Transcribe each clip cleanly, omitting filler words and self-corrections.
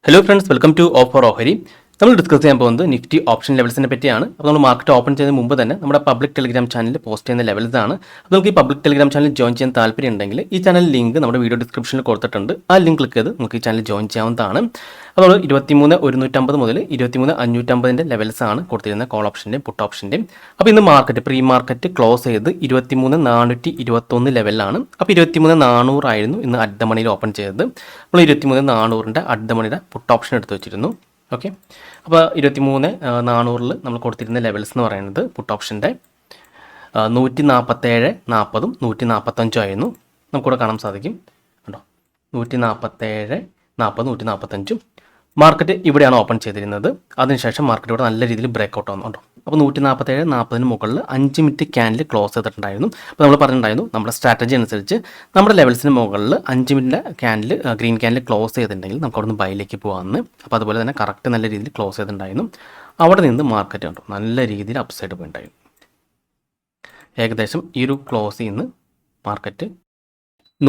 Hello friends, welcome to offer ഓഹരി. നമ്മൾ discuss ചെയ്യാൻ പോകുന്നത് നിഫ്റ്റി ഓപ്ഷൻ ലെവൽസിനെ പറ്റിയാണ്. അപ്പോൾ നമ്മൾ മാർക്കറ്റ് ഓപ്പൺ ചെയ്യുന്നതിന് മുമ്പ് തന്നെ നമ്മുടെ പബ്ലിക് ടെലിഗ്രാം ചാനലിൽ പോസ്റ്റ് ചെയ്യുന്ന ലെവൽസ് ആണ്. അപ്പോൾ നമുക്ക് ഈ പബ്ലിക് ടെലിഗ്രാം ചാനൽ ജോയിൻ ചെയ്യാൻ താല്പര്യം ഉണ്ടെങ്കിൽ ഈ ചാനൽ ലിങ്ക് നമ്മുടെ വീഡിയോ ഡിസ്ക്രിപ്ഷനിൽ കൊടുത്തിട്ടുണ്ട്. ആ ലിങ്ക് ക്ലിക്ക് ചെയ്ത് നമുക്ക് ഈ ചാനൽ ജോയിൻ ചെയ്യാവുന്നതാണ്. അപ്പോൾ നമ്മൾ 23,150 മുതൽ 23,550 ലെവൽസ് ആണ് കൊടുത്തിരുന്നത് കോൾ ഓപ്ഷൻ്റെയും പുട്ട് ഓപ്ഷൻ്റെയും. അപ്പോൾ ഇന്ന് മാർക്കറ്റ് പ്രീ മാർക്കറ്റ് ക്ലോസ് ചെയ്ത് 23,421 ലെവലിലാണ്. അപ്പോൾ 23,400 ആയിരുന്നു ഇന്ന് അറ്റ് ദ മണിയിൽ ഓപ്പൺ ചെയ്തത്. നമ്മൾ 23,400 അറ്റ് ദ മണിയുടെ പുട്ട് ഓപ്ഷൻ എടുത്ത് വെച്ചിരുന്നു. ഓക്കെ, അപ്പോൾ 23,400 നമ്മൾ കൊടുത്തിരുന്ന ലെവൽസ് എന്ന് പറയുന്നത് പുട്ട് ഓപ്ഷൻ്റെ 147, 40, 145 ആയിരുന്നു. നമുക്കിവിടെ കാണാൻ സാധിക്കും കേട്ടോ. 147, 40, 145 മാർക്കറ്റ് ഇവിടെയാണ് ഓപ്പൺ ചെയ്തിരുന്നത്. അതിനുശേഷം മാർക്കറ്റ് ഇവിടെ നല്ല രീതിയിൽ ബ്രേക്ക് ഔട്ട് വന്നു കേട്ടോ. അപ്പോൾ 147, 40 മുകളിൽ 5 മിനിറ്റ് ക്യാൻഡിൽ ക്ലോസ് ചെയ്തിട്ടുണ്ടായിരുന്നു. അപ്പോൾ നമ്മൾ പറഞ്ഞിട്ടുണ്ടായിരുന്നു നമ്മുടെ സ്ട്രാറ്റജി അനുസരിച്ച് നമ്മുടെ ലെവൽസിന് മുകളിൽ 5 minute candle green candle close ചെയ്തിട്ടുണ്ടെങ്കിൽ നമുക്ക് അവിടെ നിന്ന് ബൈയിലേക്ക് പോകാമെന്ന്. അപ്പോൾ അതുപോലെ തന്നെ കറക്റ്റ് നല്ല രീതിയിൽ ക്ലോസ് ചെയ്തിട്ടുണ്ടായിരുന്നു. അവിടെ നിന്ന് മാർക്കറ്റ് കണ്ടു നല്ല രീതിയിൽ അപ്സൈഡ് പോയിട്ടുണ്ടായിരുന്നു. ഏകദേശം ഈ ഒരു ക്ലോസ് ചെയ്യുന്ന മാർക്കറ്റ്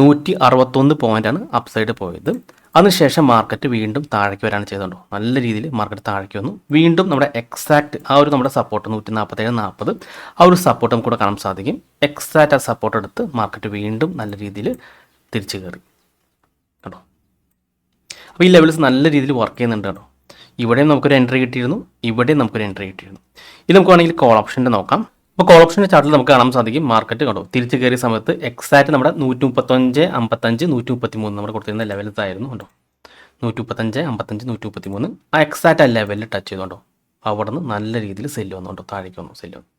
161 പോയിൻ്റാണ് അപ്സൈഡ് പോയത്. അതിനുശേഷം മാർക്കറ്റ് വീണ്ടും താഴേക്ക് വരാണ് ചെയ്തുകൊണ്ടോ നല്ല രീതിയിൽ മാർക്കറ്റ് താഴേക്ക് വന്നു. വീണ്ടും നമ്മുടെ എക്സാക്റ്റ് ആ ഒരു നമ്മുടെ സപ്പോർട്ട് 147, 40 ആ ഒരു സപ്പോർട്ട് നമുക്ക് കൂടെ കാണാൻ സാധിക്കും. എക്സാക്റ്റ് ആ സപ്പോർട്ട് എടുത്ത് മാർക്കറ്റ് വീണ്ടും നല്ല രീതിയിൽ തിരിച്ചു കയറി കേട്ടോ. അപ്പോൾ ഈ ലെവൽസ് നല്ല രീതിയിൽ വർക്ക് ചെയ്യുന്നുണ്ട് കേട്ടോ. ഇവിടെയും നമുക്കൊരു എൻട്രി കിട്ടിയിരുന്നു, ഇവിടെയും നമുക്കൊരു എൻട്രി കിട്ടിയിരുന്നു. ഇത് നമുക്ക് വേണമെങ്കിൽ കോൾ ഓപ്ഷൻ്റെ നോക്കാം. അപ്പോൾ കോൾ ഓപ്ഷൻ്റെ ചാർട്ടിൽ നമുക്ക് കാണാൻ സാധിക്കും മാർക്കറ്റ് കണ്ടോ തിരിച്ച് കയറിയ സമയത്ത് എക്സാക്റ്റ് നമ്മുടെ 135, 55, 133 നമ്മുടെ കൊടുത്തിരുന്ന ലെവൽസ് ആയിരുന്നു കേട്ടോ. 135, 55, 133 ആ എക്സാക്റ്റ് ആ ലെവലിൽ ടച്ച് ചെയ്തുകൊണ്ടോ അവിടെ നിന്ന് നല്ല രീതിയിൽ സെല്ല് വന്നുകൊണ്ടോ താഴേക്ക് വന്നു സെല്ല് വന്നു.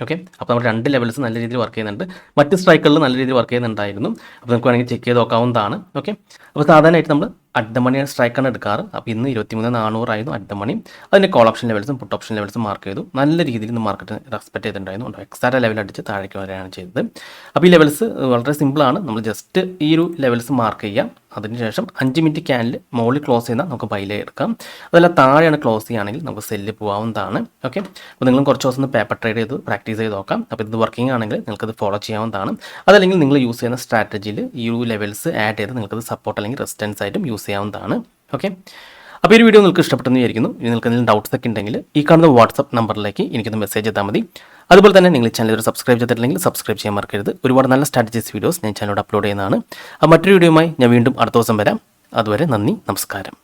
ഓക്കെ, അപ്പോൾ നമ്മുടെ രണ്ട് ലെവൽസ് നല്ല രീതിയിൽ വർക്ക് ചെയ്യുന്നുണ്ട്. മറ്റ് സ്ട്രൈക്കുകളിൽ നല്ല രീതിയിൽ വർക്ക് ചെയ്യുന്നുണ്ടായിരുന്നു. അപ്പോൾ നമുക്ക് വേണമെങ്കിൽ ചെക്ക് ചെയ്ത് നോക്കാവുന്നതാണ്. ഓക്കെ, അപ്പോൾ സാധാരണയായിട്ട് നമ്മൾ അറ്റ് ദ മണി സ്ട്രൈക്കാണ് എടുക്കാറ്. അപ്പോൾ ഇന്ന് 23,400 ആയിരുന്നു അറ്റ് ദ മണി. അതിൻ്റെ കോൾ ഓപ്ഷൻ ലെവൽസും പുട്ട് ഓപ്ഷൻ ലെവൽസും മാർക്ക് ചെയ്തു. നല്ല രീതിയിൽ ഇന്ന് മാർക്കറ്റ് റെസ്പെക്ട് ചെയ്തിട്ടുണ്ടായിരുന്നു. എക്സാക്റ്റ് ലെവൽ അടിച്ച് താഴേക്ക് വരികയാണ് ചെയ്തത്. അപ്പോൾ ഈ ലെവൽസ് വളരെ സിമ്പിളാണ്. നമ്മൾ ജസ്റ്റ് ഈ ഒരു ലെവൽസ് മാർക്ക് ചെയ്യാം. അതിനുശേഷം 5 മിനിറ്റ് ക്യാനിൽ മുകളിൽ ക്ലോസ് ചെയ്യുന്ന നമുക്ക് ബൈലേ എടുക്കാം. അതല്ല താഴെയാണ് ക്ലോസ് ചെയ്യുകയാണെങ്കിൽ നമുക്ക് സെല്ല് പോകാവുന്നതാണ്. ഓക്കെ, അപ്പോൾ നിങ്ങളും കുറച്ച് ദിവസം പേപ്പർ ട്രേഡ് ചെയ്ത് പ്രാക്ടീസ് ചെയ്ത് നോക്കാം. അപ്പോൾ ഇത് വർക്കിംഗ് ആണെങ്കിൽ നിങ്ങൾക്കത് ഫോളോ ചെയ്യാവുന്നതാണ്. അതല്ലെങ്കിൽ നിങ്ങൾ യൂസ് ചെയ്യുന്ന സ്ട്രാറ്റജിയിൽ ഈ ഒരു ലെവൽസ് ആഡ് ചെയ്ത് നിങ്ങൾക്കത് സപ്പോർട്ട് അല്ലെങ്കിൽ റെസിസ്റ്റൻസ് ആയിട്ടും യൂസ് ചെയ്യാവുന്നതാണ്. ഓക്കെ, അപ്പോൾ ഈ വീഡിയോ നിങ്ങൾക്ക് ഇഷ്ടപ്പെട്ടെന്ന് വിചാരിക്കുന്നു. ഇനി നിങ്ങൾക്ക് എന്തെങ്കിലും ഡൗട്ട്സ് ഒക്കെ ഉണ്ടെങ്കിൽ ഈ കാണുന്ന വാട്സപ്പ് നമ്പറിലേക്ക് എനിക്കൊന്ന് മെസ്സേജ് ചെയ്താൽ മതി. അതുപോലെ തന്നെ നിങ്ങൾ ചാനൽ സബ്സ്ക്രൈബ് ചെയ്തിട്ടില്ലെങ്കിൽ സബ്സ്ക്രൈബ് ചെയ്യാൻ മറക്കരുത്. ഒരുപാട് നല്ല സ്ട്രാറ്റജീസ് വീഡിയോസ് ഞാൻ ചാനലോട് അപ്ലോഡ് ചെയ്യുന്നതാണ്. മറ്റൊരു വീഡിയോയുമായി ഞാൻ വീണ്ടും അടുത്ത ദിവസം വരാം. അതുവരെ നന്ദി, നമസ്കാരം.